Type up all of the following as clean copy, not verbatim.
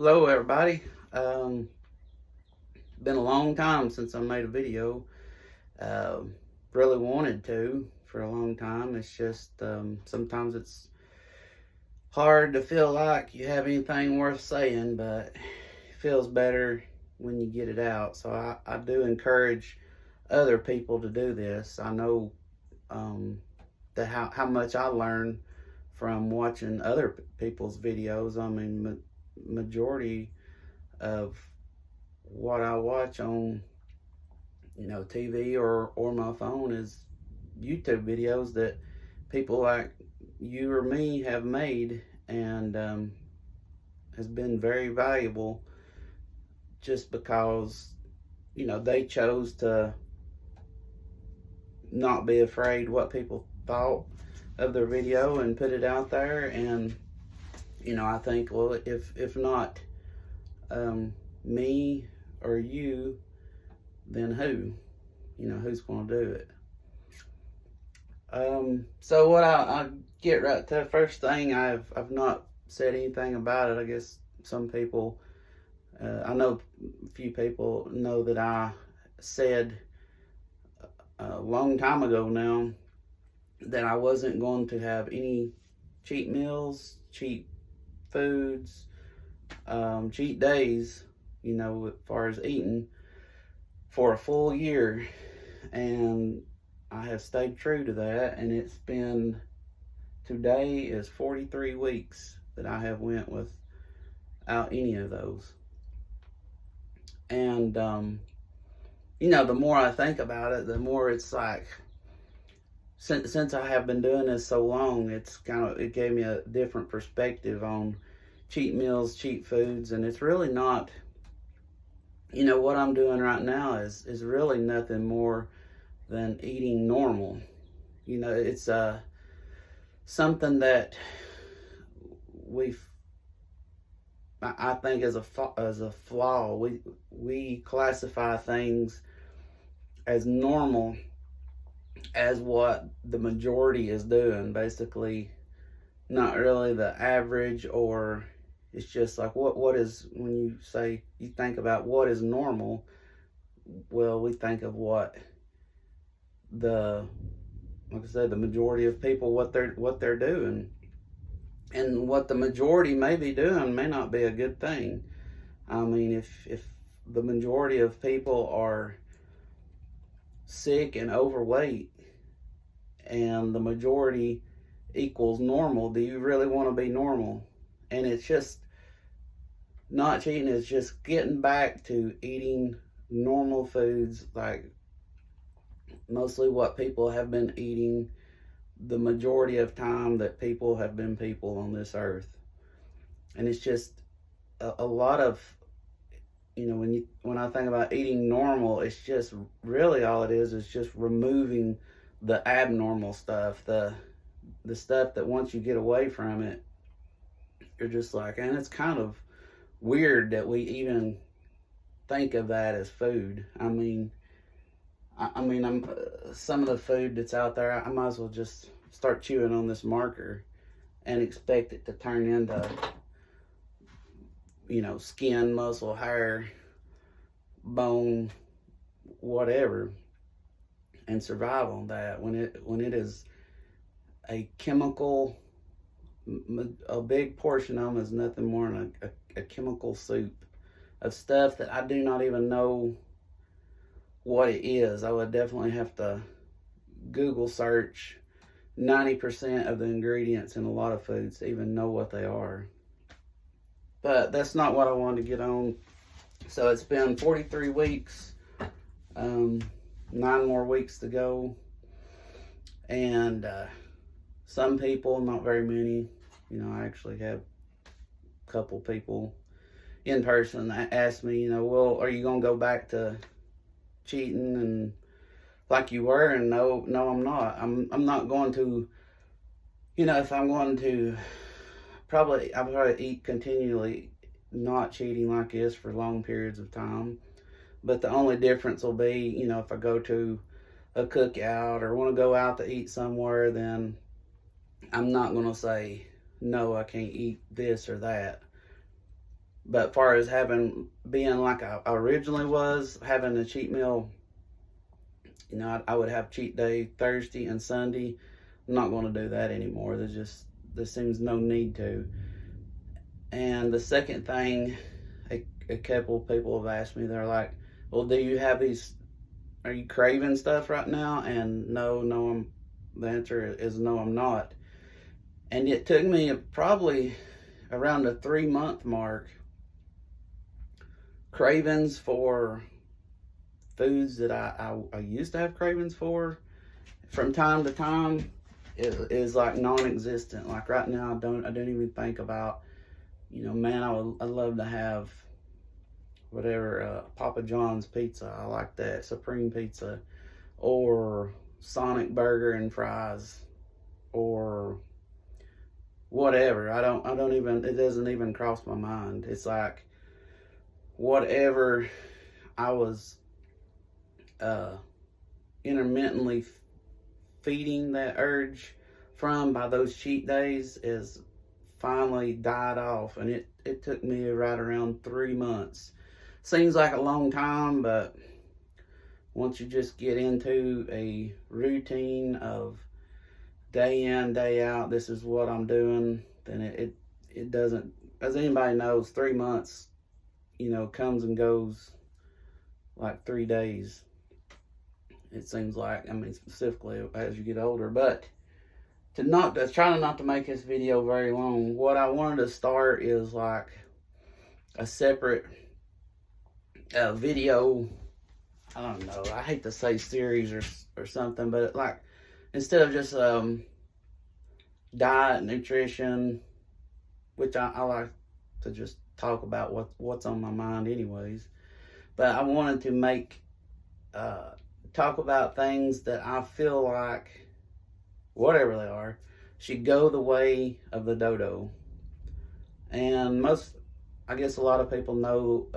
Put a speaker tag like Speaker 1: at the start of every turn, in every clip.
Speaker 1: Hello everybody. Been a long time since I made a video. Uh, really wanted to for a long time. It's just sometimes it's hard to feel like you have anything worth saying, but it feels better when you get it out. So I do encourage other people to do this. I know that how much I learn from watching other people's videos. I mean, majority of what I watch on TV or my phone is YouTube videos that people like you or me have made, and has been very valuable just because they chose to not be afraid what people thought of their video and put it out there. And I think, well, if not me or you, then who? Who's going to do it? So what I get right to the first thing, I've not said anything about it. I guess some people, I know a few people know that I said a long time ago now that I wasn't going to have any cheat meals, cheat foods, cheat days, as far as eating, for a full year. And I have stayed true to that, and it's been, today is 43 weeks that I have went without any of those. And the more I think about it, the more it's like, since I have been doing this so long, it gave me a different perspective on cheat meals, cheat foods. And it's really not, what I'm doing right now is really nothing more than eating normal. It's something that I think as a flaw. We classify things as normal as what the majority is doing, basically not really the average. Or it's just like, what is, when you think about what is normal, well, we think of what like I said, the majority of people, what they're doing. And what the majority may be doing may not be a good thing. I mean, if the majority of people are sick and overweight, and the majority equals normal, do you really want to be normal? And it's just not cheating, it's just getting back to eating normal foods, like mostly what people have been eating the majority of time that people have been people on this earth. And it's just a lot of, when I think about eating normal, it's just really all it is just removing the abnormal stuff, the stuff that once you get away from it, you're just like, and it's kind of weird that we even think of that as food. I mean, I'm some of the food that's out there, I might as well just start chewing on this marker and expect it to turn into, skin, muscle, hair, bone, whatever, and survive on that, when it is a chemical. A big portion of them is nothing more than a chemical soup of stuff that I do not even know what it is. I would definitely have to Google search 90% of the ingredients in a lot of foods to even know what they are. But that's not what I wanted to get on. So it's been 43 weeks, 9 more weeks to go. And some people, not very many, I actually have a couple people in person that ask me, well, are you going to go back to cheating and like you were? And no, I'm not. I'm not going to, if I'm going to, I'll probably eat continually, not cheating like this for long periods of time. But the only difference will be, if I go to a cookout or want to go out to eat somewhere, then I'm not going to say, no, I can't eat this or that. But far as being like I originally was, having a cheat meal, you know, I would have cheat day Thursday and Sunday. I'm not going to do that anymore. There seems no need to. And the second thing, a couple of people have asked me, they're like, well, are you craving stuff right now? And the answer is no, I'm not. And it took me probably around the 3-month mark, cravings for foods that I used to have cravings for from time to time is like non-existent. Like right now, I don't even think about, you know, man, I'd love to have whatever, Papa John's pizza. I like that, Supreme Pizza, or Sonic Burger and fries, or whatever. It doesn't even cross my mind. It's like whatever I was intermittently feeding that urge from by those cheat days is finally died off. And it took me right around 3 months. Seems like a long time, but once you just get into a routine of day in, day out, this is what I'm doing, then it doesn't, as anybody knows, 3 months, you know, comes and goes like 3 days. It seems like, I mean, specifically as you get older. But to try not to make this video very long, what I wanted to start is like a separate video. I don't know, I hate to say series or something, but like, instead of just diet, nutrition, which I like to just talk about what's on my mind anyways, but I wanted to talk about things that I feel like, whatever they are, should go the way of the dodo. And I guess a lot of people know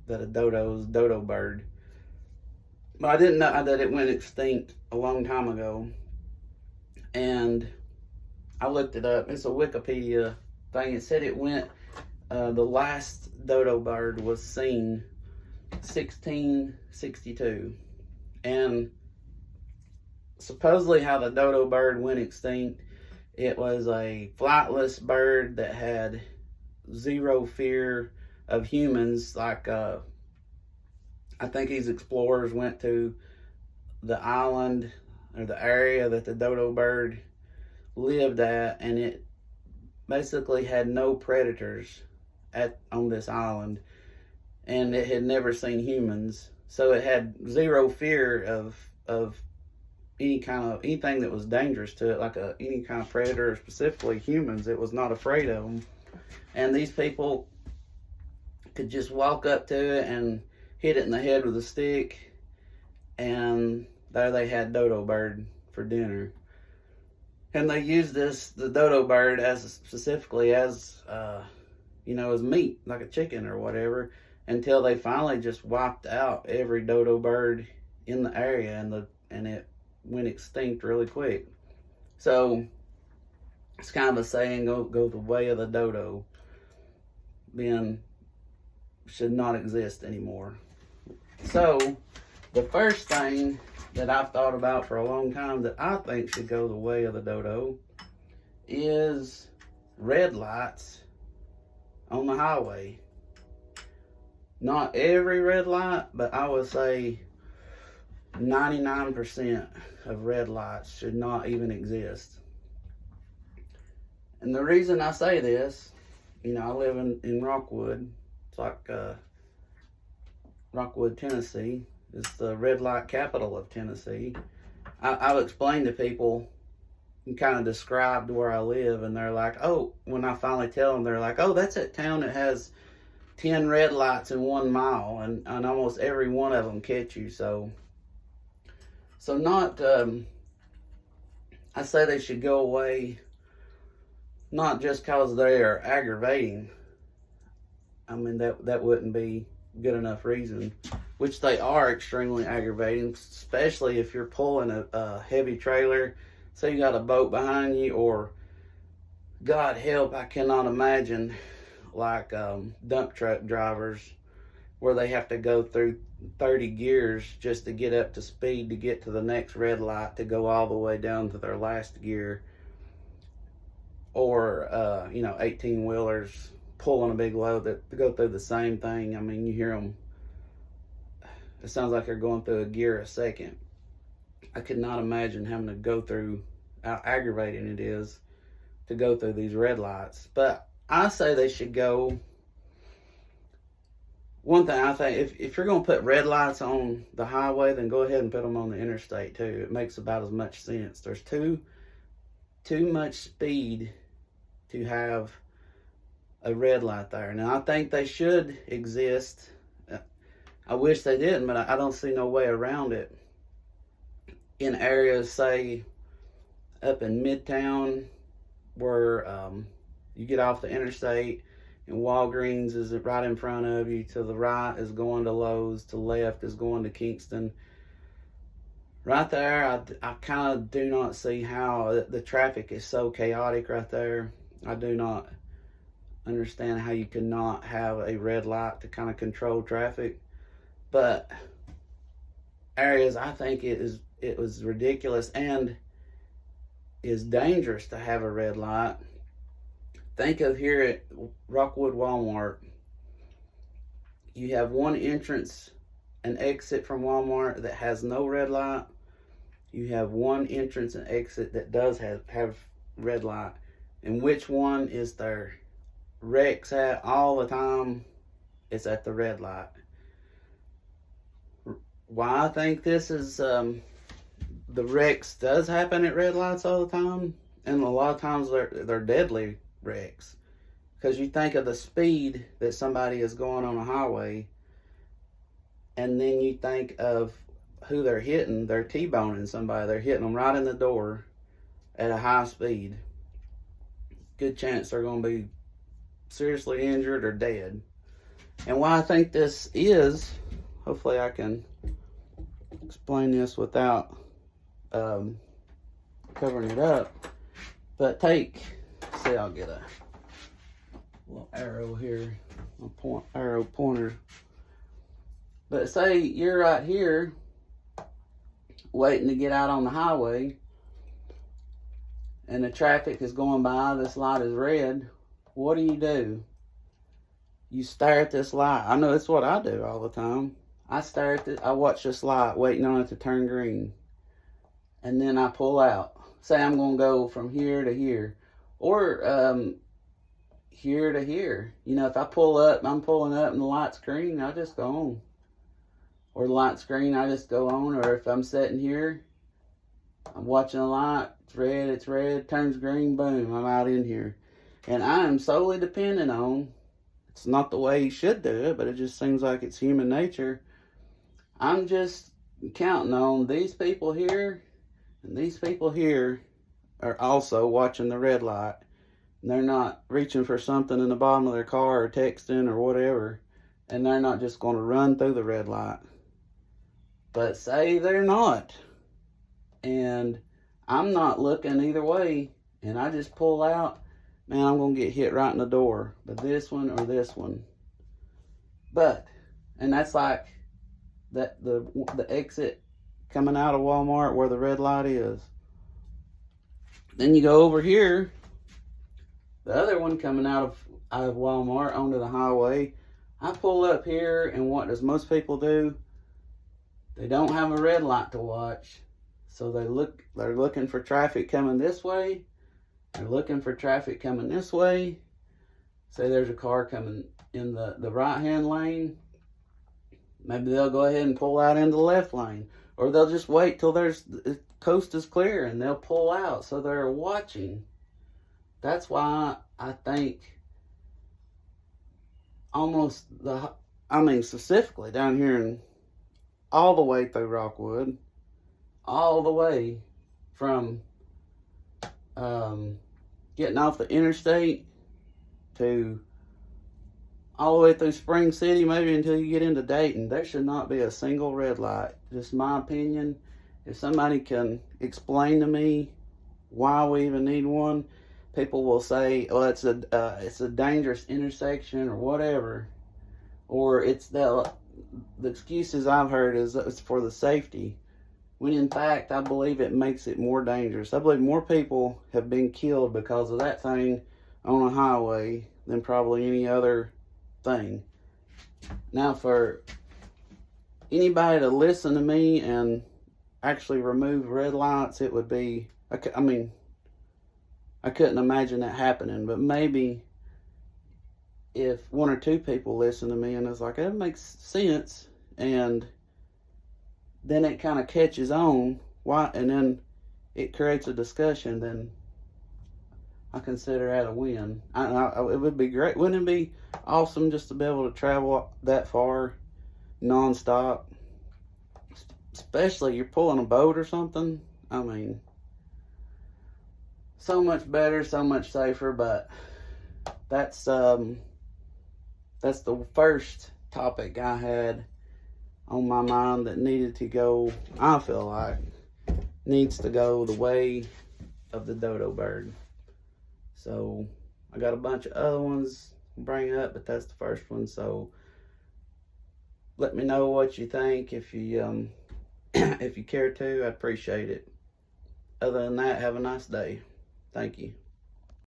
Speaker 1: that a dodo is a dodo bird, but I didn't know that it went extinct a long time ago. And I looked it up. It's a Wikipedia thing. It said it went, the last dodo bird was seen 1662. And supposedly how the dodo bird went extinct, it was a flightless bird that had zero fear of humans. Like, I think these explorers went to the island or the area that the dodo bird lived at, and it basically had no predators on this island, and it had never seen humans, so it had zero fear of anything that was dangerous to it, like any kind of predator, specifically humans. It was not afraid of them. And these people could just walk up to it and hit it in the head with a stick, and there they had dodo bird for dinner. And they used the dodo bird specifically as as meat, like a chicken or whatever, until they finally just wiped out every dodo bird in the area, and it went extinct really quick. So it's kind of a saying, go the way of the dodo, then should not exist anymore. So the first thing that I've thought about for a long time that I think should go the way of the dodo is red lights on the highway. Not every red light, but I would say 99% of red lights should not even exist. And the reason I say this, I live in Rockwood. It's like Rockwood, Tennessee. It's the red light capital of Tennessee. I've explained to people and kind of described where I live, and they're like, oh, when I finally tell them, they're like, oh, that's that town that has 10 red lights in 1 mile, and almost every one of them catch you. So not, I say they should go away, not just because they are aggravating. I mean, that wouldn't be good enough reason, which they are extremely aggravating, especially if you're pulling a heavy trailer. Say you got a boat behind you, or God help, I cannot imagine like dump truck drivers, where they have to go through 30 gears just to get up to speed to get to the next red light to go all the way down to their last gear. Or 18-wheelers pulling a big load that go through the same thing. I mean, you hear them, it sounds like they're going through a gear a second. I could not imagine having to go through how aggravating it is to go through these red lights. But I say they should go. One thing I think, if you're going to put red lights on the highway, then go ahead and put them on the interstate too. It makes about as much sense. There's too much speed to have a red light there. Now, I think they should exist. I wish they didn't, but I don't see no way around it. In areas, say, up in Midtown, where you get off the interstate and Walgreens is right in front of you. To the right is going to Lowe's. To the left is going to Kingston. Right there, I kind of do not see how the traffic is so chaotic right there. I do not understand how you could not have a red light to kind of control traffic. But areas, I think it was ridiculous and is dangerous to have a red light. Think of here at Rockwood Walmart. You have one entrance and exit from Walmart that has no red light. You have one entrance and exit that does have red light. And which one is there? Wrecks at all the time? It's at the red light. Why I think this is, the wrecks does happen at red lights all the time. And a lot of times they're deadly wrecks, because you think of the speed that somebody is going on a highway, and then you think of who they're hitting. They're T-boning somebody. They're hitting them right in the door at a high speed. Good chance they're going to be seriously injured or dead. And why I think this is, hopefully I can explain this without covering it up, but I'll get a little arrow here, arrow pointer. But say you're right here waiting to get out on the highway, and the traffic is going by, this light is red. What do? You stare at this light. I know it's what I do all the time. I watch this light waiting on it to turn green. And then I pull out. Say I'm going to go from here to here. Or here to here. If I pull up, I'm pulling up and the light's green, I just go on. Or the light's green, I just go on. Or if I'm sitting here, I'm watching the light, it's red, turns green, boom, I'm out in here. And I am solely dependent on, it's not the way you should do it, but it just seems like it's human nature. I'm just counting on these people here and these people here are also watching the red light. And they're not reaching for something in the bottom of their car or texting or whatever. And they're not just going to run through the red light. But say they're not. And I'm not looking either way. And I just pull out. Man, I'm going to get hit right in the door. But this one or this one. And that's like the exit coming out of Walmart where the red light is. Then you go over here. The other one coming out of Walmart onto the highway. I pull up here, and what does most people do? They don't have a red light to watch. So they're looking for traffic coming this way. They're looking for traffic coming this way. Say there's a car coming in the right-hand lane. Maybe they'll go ahead and pull out into the left lane. Or they'll just wait till the coast is clear and they'll pull out. So they're watching. That's why I think specifically down here and all the way through Rockwood, all the way from getting off the interstate to all the way through Spring City, maybe until you get into Dayton, there should not be a single red light. Just my opinion. If somebody can explain to me why we even need one, people will say, "Well, it's a dangerous intersection or whatever," or it's the excuses I've heard is that it's for the safety. When in fact, I believe it makes it more dangerous. I believe more people have been killed because of that thing on a highway than probably any other thing. Now, for anybody to listen to me and actually remove red lights, it would be, I mean, I couldn't imagine that happening, but maybe if one or two people listen to me and it's like, that makes sense, and then it kind of catches on, why, and then it creates a discussion, then I consider that a win. It would be great. Wouldn't it be awesome just to be able to travel that far nonstop? Especially you're pulling a boat or something. I mean, so much better, so much safer. But that's the first topic I had on my mind that needed to go. I feel like needs to go the way of the dodo bird. So I got a bunch of other ones to bring up, but that's the first one. So let me know what you think. If you if you care to, I'd appreciate it. Other than that, have a nice day. Thank you.